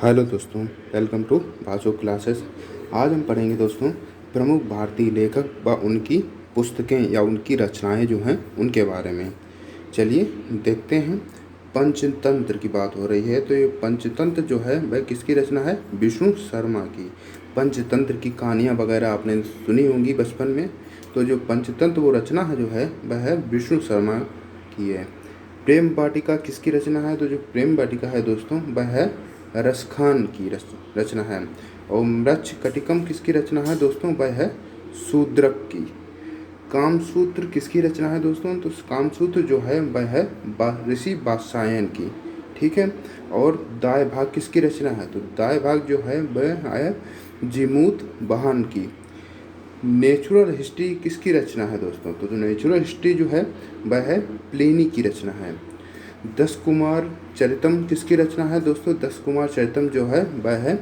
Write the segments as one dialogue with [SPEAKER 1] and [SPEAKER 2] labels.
[SPEAKER 1] Hello दोस्तों, welcome to भाषो classes. आज हम पढ़ेंगे दोस्तों प्रमुख भारतीय लेखक व उनकी पुस्तकें या उनकी रचनाएं जो हैं उनके बारे में। चलिए देखते हैं। पंचतंत्र की बात हो रही है तो ये पंचतंत्र जो है वह किसकी रचना है? विष्णु शर्मा की। पंचतंत्र की कहानियाँ वगैरह आपने सुनी होंगी बचपन में। तो जो पंचतंत्र वो रचना है जो है वह है विष्णु शर्मा की है। प्रेम वाटिका किसकी रचना है? तो जो प्रेम वाटिका है दोस्तों वह है रसखान की रचना है। और मृच्छकटिकम किसकी रचना है दोस्तों? वह है शूद्रक की। कामसूत्र किसकी रचना है दोस्तों? तो कामसूत्र जो है वह है ऋषि वात्स्यायन की। ठीक है। और दाय भाग किसकी रचना है? तो दाय भाग जो है वह है जिमूत बहान की। नेचुरल हिस्ट्री किसकी रचना है दोस्तों? तो जो नेचुरल हिस्ट्री जो है वह है प्लिनी की रचना है। दस कुमार चरितम किसकी रचना है दोस्तों? दस कुमार चरितम जो है वह है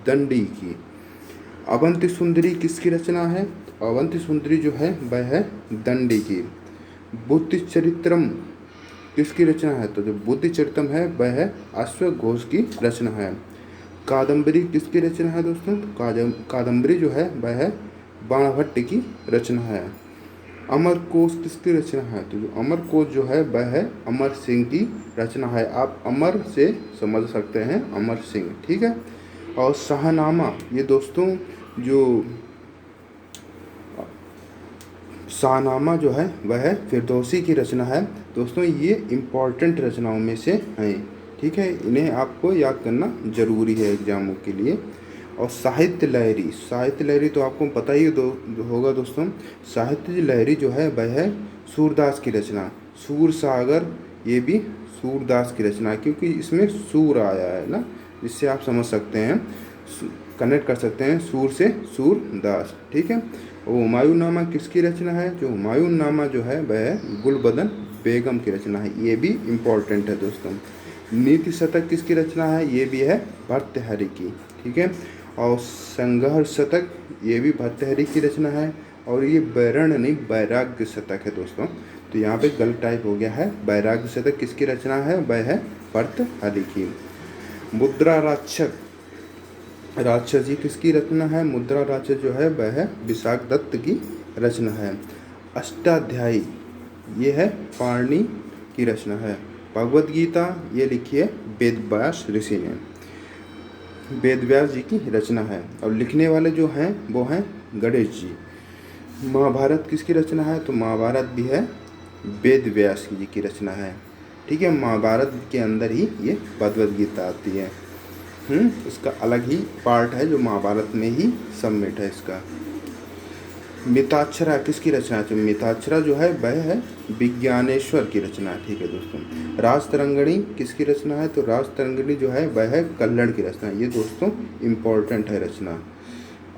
[SPEAKER 1] दंडी की। अवंती सुंदरी किसकी रचना है? अवंती सुंदरी जो है वह है दंडी की। बुद्धि चरित्रम किसकी रचना है? तो जो बुद्धि चरितम है वह है अश्वघोष की रचना है। कादम्बरी किसकी रचना है दोस्तों? कादम्बरी जो है वह है बाणभट्ट की रचना है। अमरकोश किसकी रचना है? तो जो अमरकोश जो है वह है अमर सिंह की रचना है। आप अमर से समझ सकते हैं अमर सिंह। ठीक है। और शाहनामा, ये दोस्तों जो शाहनामा जो है वह है फिरदौसी की रचना है। दोस्तों ये इम्पॉर्टेंट रचनाओं में से हैं। ठीक है, इन्हें आपको याद करना जरूरी है एग्जामों के लिए। और साहित्य लहरी तो आपको पता ही होगा दोस्तों। साहित्य लहरी जो है वह है सूरदास की रचना। सूर सागर ये भी सूरदास की रचना है, क्योंकि इसमें सूर आया है ना, जिससे आप समझ सकते हैं, कनेक्ट कर सकते हैं सूर से सूरदास। ठीक है। और हुमायूं नामा किसकी रचना है? जो हुमायूं नामा जो है वह है गुलबदन बेगम की रचना है। ये भी इम्पोर्टेंट है दोस्तों। नीति शतक किसकी रचना है? ये भी है भर्तृहरि की। ठीक है। और संघर्ष शतक ये भी भर्तृहरि की रचना है। और ये बैरण नहीं, वैराग्य शतक है दोस्तों। तो यहाँ पे गलत टाइप हो गया है। वैराग्य शतक किसकी रचना है? वह है भर्तृहरि की। मुद्रा राक्षस जी किसकी रचना है? मुद्रा राक्षस जो है वह है विशाख दत्त की रचना है। अष्टाध्यायी ये है पाणिनि की रचना है। भगवद गीता ये लिखी है वेदव्यास ऋषि ने। वेदव्यास जी की रचना है। और लिखने वाले जो हैं वो हैं गणेश जी। महाभारत किसकी रचना है? तो महाभारत भी है वेदव्यास जी की रचना है। ठीक है। महाभारत के अंदर ही ये भगवद गीता आती है। इसका अलग ही पार्ट है जो महाभारत में ही सबमिट है इसका। मिताक्षरा किसकी रचना है? तो मिताक्षरा जो है वह है विज्ञानेश्वर की रचना है। ठीक है दोस्तों। राजतरंगिणी किसकी रचना है? तो राजतरंगिणी जो है वह है कल्हड़ की रचना है। ये दोस्तों इम्पोर्टेंट है रचना।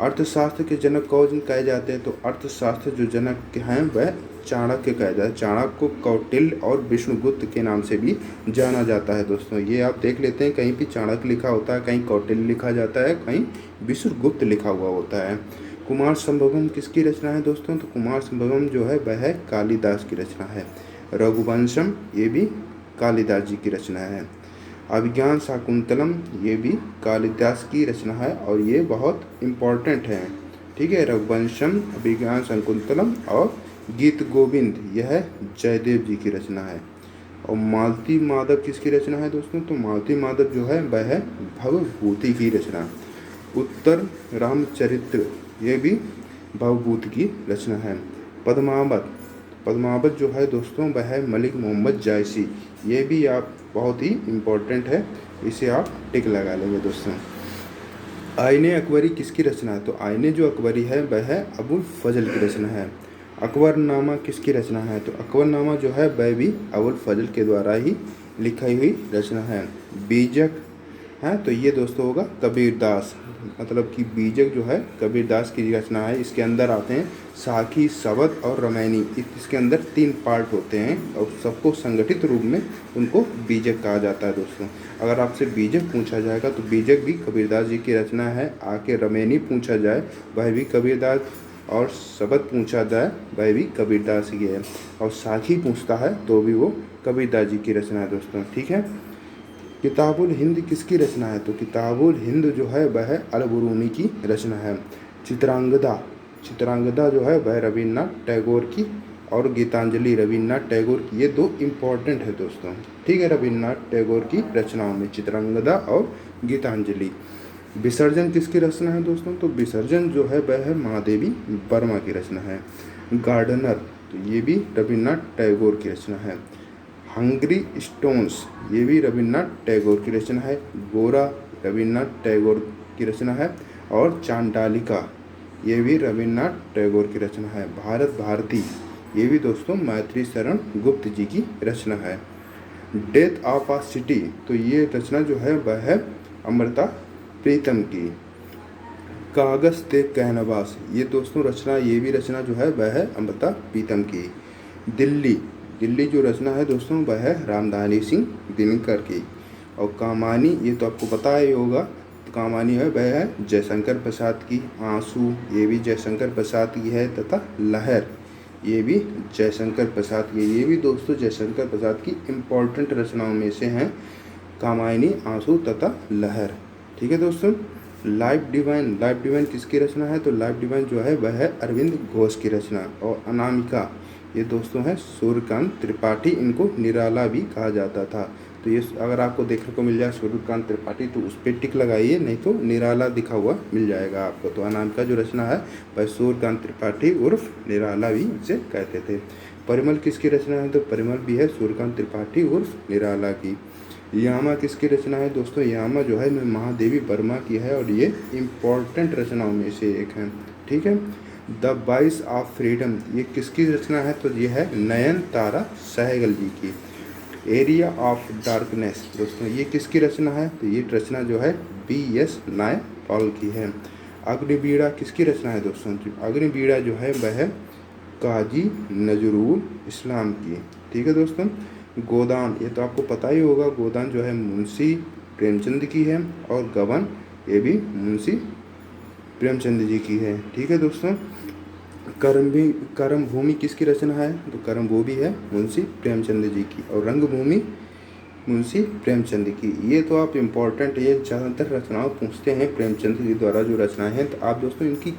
[SPEAKER 1] अर्थशास्त्र के जनक कौन कहे जाते हैं? तो अर्थशास्त्र जो जनक हैं वह चाणक्य कहे जाते हैं। चाणक्य को कौटिल्य और विष्णुगुप्त के नाम से भी जाना जाता है दोस्तों। ये आप देख लेते हैं, कहीं भी चाणक्य लिखा होता है, कहीं कौटिल्य लिखा जाता है, कहीं विष्णुगुप्त लिखा हुआ होता है। कुमार संभवम किसकी रचना है दोस्तों? तो कुमार संभवम जो है वह है कालिदास की रचना है। रघुवंशम ये भी कालिदास जी की रचना है। अभिज्ञान शाकुंतलम ये भी कालिदास की रचना है और ये बहुत इम्पोर्टेंट है। ठीक है। रघुवंशम, अभिज्ञान शाकुंतलम और गीत गोविंद यह जयदेव जी की रचना है। और मालती माधव किसकी रचना है दोस्तों? तो मालती माधव जो है वह है भवभूति की रचना। उत्तर रामचरित्र ये भी भवभूति की रचना है। पद्मावत जो है दोस्तों वह है मलिक मोहम्मद जायसी। ये भी आप बहुत ही इम्पोर्टेंट है, इसे आप टिक लगा लेंगे दोस्तों। आईने अकबरी किसकी रचना है? तो आईने जो अकबरी है वह है अबुल फजल की रचना है। अकबरनामा किसकी रचना है? तो अकबरनामा जो है वह भी अबुल फजल के द्वारा ही लिखी हुई रचना है। बीजक है तो ये दोस्तों होगा कबीरदास, मतलब कि बीजक जो है कबीरदास की रचना है। इसके अंदर आते हैं साखी, शबद और रामायणी। इसके अंदर 3 पार्ट होते हैं और सबको संगठित रूप में उनको बीजक कहा जाता है दोस्तों। अगर आपसे बीजक पूछा जाएगा तो बीजक भी कबीरदास जी की रचना है। आके रामायणी पूछा जाए वह भी कबीरदास, और शबद पूछा जाए वह भी कबीरदास की है, और साखी पूछता है तो भी वो कबीरदास जी की रचना है दोस्तों। ठीक है। किताबुल हिंद किसकी रचना है? तो किताबुल हिंद जो है वह अल-बरूनी की रचना है। चित्रांगदा, चित्रांगदा जो है वह रविन्द्रनाथ टैगोर की, और गीतांजलि रविन्द्रनाथ टैगोर की। ये दो इम्पॉर्टेंट है दोस्तों, ठीक है, रविन्द्रनाथ टैगोर की रचनाओं में चित्रांगदा और गीतांजलि। विसर्जन किसकी रचना है दोस्तों? तो विसर्जन जो है वह है महादेवी वर्मा की रचना है। गार्डनर, तो ये भी रविन्द्रनाथ टैगोर की रचना है। हंग्री स्टोन्स, ये भी रविन्द्रनाथ टैगोर की रचना है। गोरा रविन्द्रनाथ टैगोर की रचना है। और चांडालिका, ये भी रविन्द्रनाथ टैगोर की रचना है। भारत भारती, ये भी दोस्तों मैत्री शरण गुप्त जी की रचना है। डेथ ऑफ आ सिटी, तो ये रचना जो है वह है अमृता प्रीतम की। कागज ते कहनवास, ये दोस्तों रचना, ये भी रचना जो है वह है अमृता प्रीतम की। दिल्ली, दिल्ली जो रचना है दोस्तों वह है रामधारी सिंह दिनकर की। और कामानी, ये तो आपको पता ही होगा, तो कामानी है वह है जयशंकर प्रसाद की। आंसू, ये भी जयशंकर प्रसाद की है। तथा लहर, ये भी जयशंकर प्रसाद की। ये भी दोस्तों जयशंकर प्रसाद की इम्पोर्टेंट रचनाओं में से हैं, कामायनी, आंसू तथा लहर, ठीक है दोस्तों। लाइफ डिवाइन, लाइफ डिवाइन किसकी रचना है? तो लाइफ डिवाइन जो है वह है अरविंद घोष की रचना। और अनामिका, ये दोस्तों है सूर्यकांत त्रिपाठी, इनको निराला भी कहा जाता था। तो ये अगर आपको देखने को मिल जाए सूर्यकांत त्रिपाठी तो उस पर टिक लगाइए, नहीं तो निराला दिखा हुआ मिल जाएगा आपको। तो अनामिका जो रचना है वह सूर्यकांत त्रिपाठी उर्फ निराला भी इसे कहते थे। परिमल किसकी रचना है? तो परिमल भी है सूर्यकांत त्रिपाठी उर्फ निराला की। यामा किसकी रचना है दोस्तों? यामा जो है महादेवी वर्मा की है, और ये इम्पॉर्टेंट रचनाओं में से एक है, ठीक है। द वॉइस ऑफ फ्रीडम, ये किसकी रचना है? तो ये है नयनतारा सहगल जी की। एरिया ऑफ डार्कनेस, दोस्तों ये किसकी रचना है? तो ये रचना जो है B.S. नायपॉल की है। अग्निवीणा किसकी रचना है दोस्तों? अग्निवीणा जो है वह है काजी नजरुल इस्लाम की, ठीक है दोस्तों। गोदान, ये तो आपको पता ही होगा, गोदान जो है मुंशी प्रेमचंद की है। और गबन, ये भी मुंशी प्रेमचंद जी की है, ठीक है दोस्तों। कर्म भूमि किसकी रचना है? तो कर्म भूमि है मुंशी प्रेमचंद जी की। और रंगभूमि मुंशी प्रेमचंद की। ये तो आप इम्पोर्टेंट, ये ज़्यादातर रचनाओं पूछते हैं प्रेमचंद जी द्वारा जो रचनाएं हैं। तो आप दोस्तों इनकी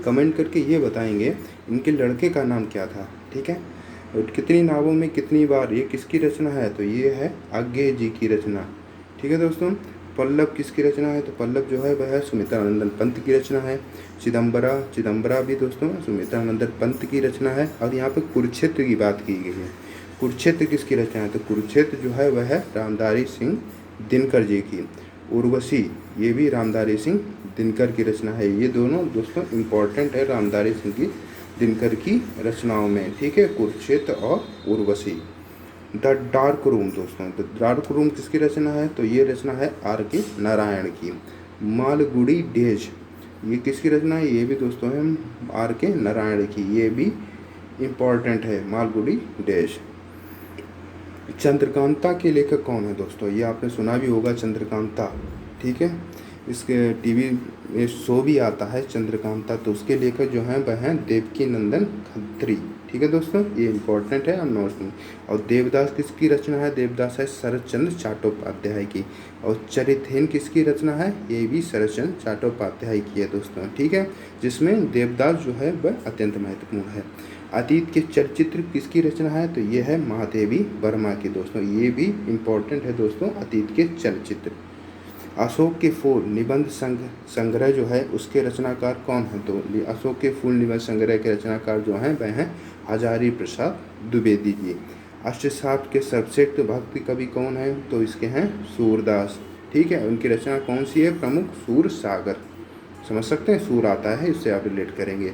[SPEAKER 1] कमेंट करके ये बताएंगे इनके लड़के का नाम क्या था, ठीक है। और कितनी नावों में कितनी बार, ये किसकी रचना है? तो ये है आज्ञे जी की रचना, ठीक है दोस्तों। पल्लव किसकी रचना है? तो पल्लव जो है वह है सुमित्रानंदन पंत की रचना है। चिदम्बरा भी दोस्तों सुमित्रानंदन पंत की रचना है। और यहाँ पे कुरुक्षेत्र की बात की गई है। कुरुक्षेत्र किसकी रचना है? तो कुरुक्षेत्र जो है वह है रामधारी सिंह दिनकर जी की। उर्वशी, ये भी रामधारी सिंह दिनकर की रचना है। ये दोनों दोस्तों इम्पॉर्टेंट है रामधारी सिंह की दिनकर की रचनाओं में, ठीक है, कुरुक्षेत्र और उर्वशी। द डार्क रूम, दोस्तों द डार्क रूम किसकी रचना है? तो ये रचना है R.K. नारायण की। मालगुडी डेज, ये किसकी रचना है? ये भी दोस्तों है R.K. नारायण की। ये भी इम्पॉर्टेंट है मालगुडी डेज। चंद्रकांता के लेखक कौन है दोस्तों? ये आपने सुना भी होगा चंद्रकांता, ठीक है। इसके टीवी में शो भी आता है चंद्रकांता। तो उसके लेखक जो हैं वह हैं देवकी नंदन खत्री, ठीक है दोस्तों, ये इम्पोर्टेंट है, हम नोट में। और देवदास किसकी रचना है? देवदास है शरद चंद्र चट्टोपाध्याय की। और चरितहीन किसकी रचना है? ये भी शरद चंद्र चट्टोपाध्याय की है दोस्तों, ठीक है, जिसमें देवदास जो है वह अत्यंत महत्वपूर्ण है। अतीत के चलचित्र किसकी रचना है? तो ये है महादेवी वर्मा की दोस्तों, ये भी इम्पोर्टेंट है दोस्तों अतीत के चलचित्र। अशोक के फूल निबंध संग्रह जो है उसके रचनाकार कौन है? तो अशोक के फूल निबंध संग्रह के रचनाकार जो हैं वह हैं हजारी प्रसाद द्विवेदी जी। अष्टशास्त्र के सर्वश्रेष्ठ भक्ति कवि कौन है? तो इसके हैं सूरदास, ठीक है। उनकी रचना कौन सी है? प्रमुख सूर सागर, समझ सकते हैं, सूर आता है, इससे आप रिलेट करेंगे।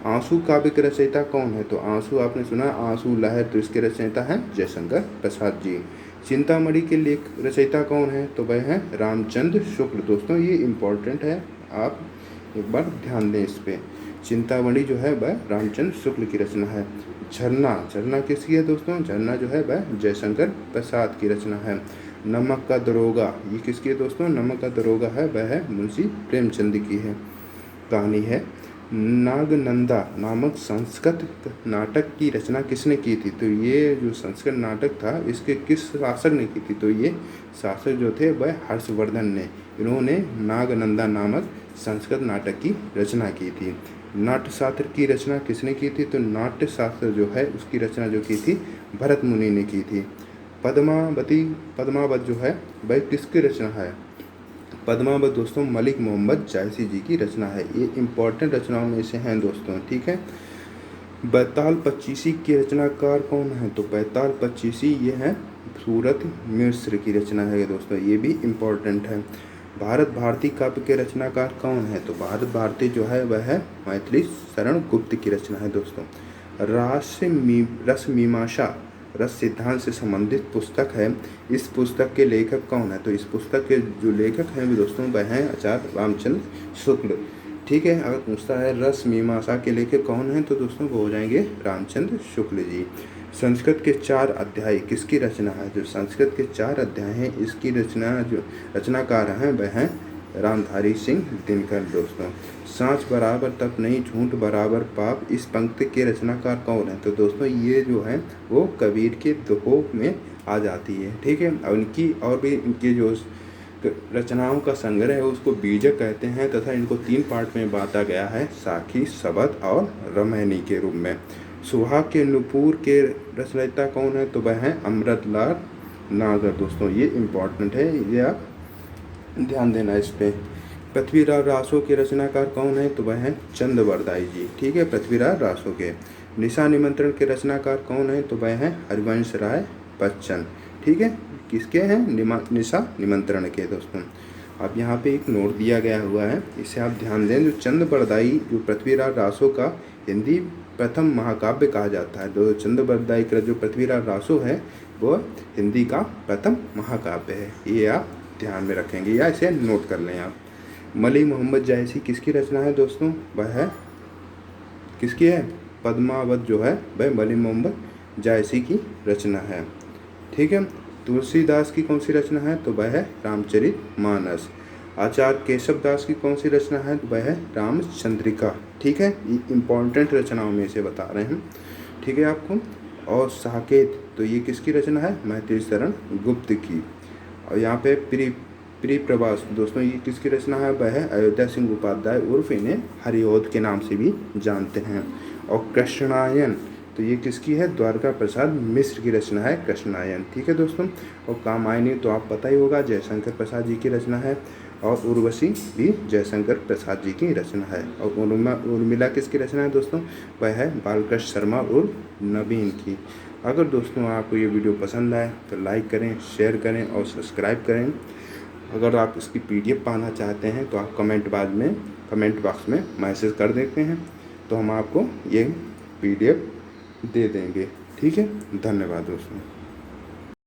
[SPEAKER 1] आंसू काव्य के रचयिता कौन है? तो आंसू आपने सुना, आंसू लहर, तो इसके रचयिता हैं जयशंकर प्रसाद जी। चिंतामणि के लेख रचयिता कौन है? तो वह है रामचंद्र शुक्ल, दोस्तों ये इम्पोर्टेंट है, आप एक बार ध्यान दें इस पर। चिंतामणि जो है वह रामचंद्र शुक्ल की रचना है। झरना किसकी है दोस्तों? झरना जो है वह जयशंकर प्रसाद की रचना है। नमक का दरोगा, ये किसकी है दोस्तों? नमक का दरोगा है वह है मुंशी प्रेमचंद की है, कहानी है। नागनंदा नामक संस्कृत नाटक की रचना किसने की थी? तो ये जो संस्कृत नाटक था इसके किस शासक ने की थी? तो ये शासक जो थे वह हर्षवर्धन ने। इन्होंने नागनंदा नामक संस्कृत नाटक की रचना की थी। नाट्यशास्त्र की रचना किसने की थी? तो नाट्यशास्त्र जो है उसकी रचना जो की थी भरत मुनि ने की थी। पद्मावत जो है वह किसकी रचना है? पद्मावत दोस्तों मलिक मोहम्मद जायसी जी की रचना है। ये इम्पोर्टेंट रचनाओं में से हैं दोस्तों, ठीक है। बैताल पच्चीसी के रचनाकार कौन है? तो बैताल पच्चीसी ये है सूरत मिश्र की रचना है दोस्तों, ये भी इम्पोर्टेंट है। भारत भारती काव्य के रचनाकार कौन है? तो भारत भारती जो है वह है मैथिली शरण गुप्त की रचना है दोस्तों। रस मीमांसा रस सिद्धांत से संबंधित पुस्तक है। इस पुस्तक के लेखक कौन है? तो इस पुस्तक के जो लेखक हैं दोस्तों वह हैं आचार्य रामचंद्र शुक्ल, ठीक है। अगर पूछता है रस मीमांसा के लेखक कौन हैं तो दोस्तों वो हो जाएंगे रामचंद्र शुक्ल जी। संस्कृत के 4 अध्याय किसकी रचना है? जो संस्कृत के 4 अध्याय हैं इसकी रचना जो रचनाकार हैं वह हैं रामधारी सिंह दिनकर दोस्तों। सांच बराबर तप नहीं झूठ बराबर पाप, इस पंक्ति के रचनाकार कौन है? तो दोस्तों ये जो है वो कबीर के दोहों में आ जाती है, ठीक है। और इनकी और भी इनकी जो रचनाओं का संग्रह है उसको बीजक कहते हैं तथा इनको 3 पार्ट में बांटा गया है, साखी, सबद और रामायणी के रूप में। सुहाग के नुपुर के रचयिता कौन है? तो वह है अमृतलाल नागर दोस्तों, ये इम्पोर्टेंट है, ये आप ध्यान देना इस पे। पृथ्वीराज रासो के रचनाकार कौन है? तो वह है चंद बरदाई जी, ठीक है, पृथ्वीराज रासो के। निशा निमंत्रण के रचनाकार कौन है? तो वह है हरिवंश राय बच्चन, ठीक है। किसके हैं? निशा निमंत्रण के दोस्तों। अब यहाँ पे एक नोट दिया गया हुआ है, इसे आप ध्यान दें। जो चंद बरदाई जो पृथ्वीराज रासो का हिंदी प्रथम महाकाव्य कहा जाता है। तो चंद बरदाई का जो पृथ्वीराज रासो है वो हिंदी का प्रथम महाकाव्य है, ये आप ध्यान में रखेंगे या इसे नोट कर लें आप। मलिक मोहम्मद जायसी किसकी रचना है दोस्तों? वह है किसकी है? पद्मावत जो है वह मलिक मोहम्मद जायसी की रचना है, ठीक है। तुलसीदास की कौन सी रचना है? तो वह है रामचरितमानस। आचार्य केशव दास की कौन सी रचना है? तो वह है रामचंद्रिका, ठीक है। ये इम्पोर्टेंट रचनाओं में से बता रहे हैं, ठीक है आपको। और साकेत तो ये किसकी रचना है? मैथिली शरण गुप्त की। और यहाँ पे प्री प्रवास दोस्तों ये किसकी रचना है? वह है अयोध्या सिंह उपाध्याय उर्फ इन्हें हरिऔध के नाम से भी जानते हैं। और कृष्णायन तो ये किसकी है? द्वारका प्रसाद मिश्र की रचना है कृष्णायन, ठीक है दोस्तों। और कामायनी तो आप पता ही होगा जयशंकर प्रसाद जी की रचना है। और उर्वशी भी जयशंकर प्रसाद जी की रचना है। और उर्मिला किसकी रचना है दोस्तों? वह है बालकृष्ण शर्मा उर्फ नवीन की। अगर दोस्तों आपको ये वीडियो पसंद आए तो लाइक करें, शेयर करें और सब्सक्राइब करें। अगर आप इसकी PDF पाना चाहते हैं तो आप कमेंट बॉक्स में मैसेज कर देते हैं तो हम आपको ये PDF दे देंगे, ठीक है। धन्यवाद दोस्तों।